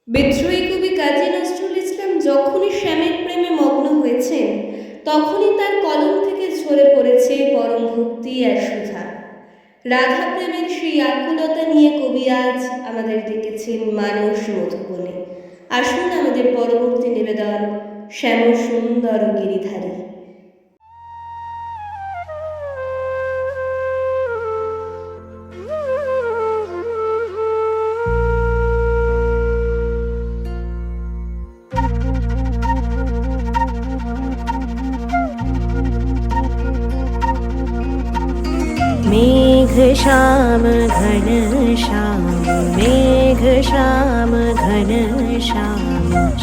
বিদ্রোহী কবি কাজী নজরুল ইসলাম যখনই শ্যামের প্রেমে মগ্ন হয়েছেন, তখনই তার কলম থেকে ঝরে পড়েছে পরম ভক্তি আর সুধা। রাধা প্রেমের সেই আকুলতা নিয়ে কবি আজ আমাদের ডেকেছেন মানস মধুবনে। আসুন আমাদের পরবর্তী নিবেদন, শ্যাম সুন্দর গিরিধারী। मेघ श्याम घन श्याम, मेघ श्याम घन श्याम,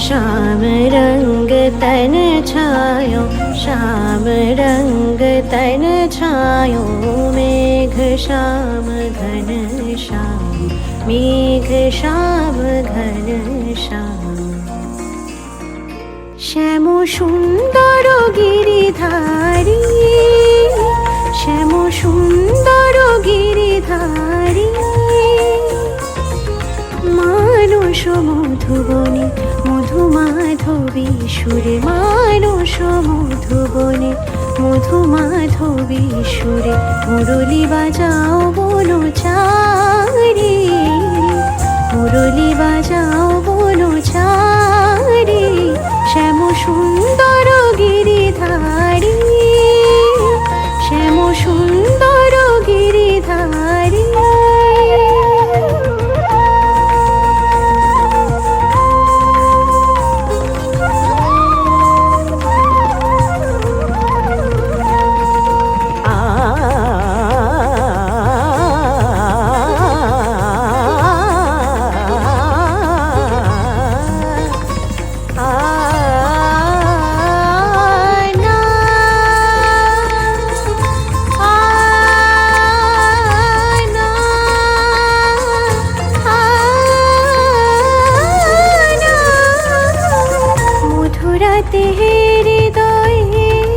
श्याम रंग तन छायो, श्याम रंग तन छायो। मेघ श्याम घन श्याम, मेघ श्याम घन श्याम। श्याम सुंदर गिरिधारी, श्याम सुंदर गिरिधारी। मानस मधुबने मधु माधवी सुरे, मानस मधुबने मधु माधवी सुरे। मुरली बाजाओ बोलो चारी, मुरली बाजाओ बोलो चारी। श्याम सुंदर गिरिधारी, श्याम सुंदर गिरिधारी। মধুরাতে হৃদয়ে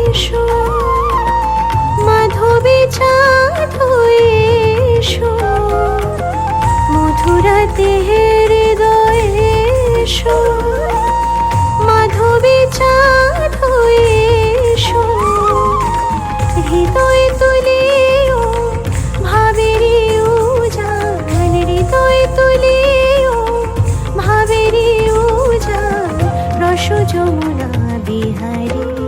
এসো, মাধবী চাঁদ হয়ে এসো। মধুরাতে হৃদয়ে এসো, মাধবী চাঁদ হয়ে এসো। হৃদয় তুলিও ভাবেরি উজান, হৃদয় তুলিও ভাবেরি উজান। রস যমুনা বিহারী।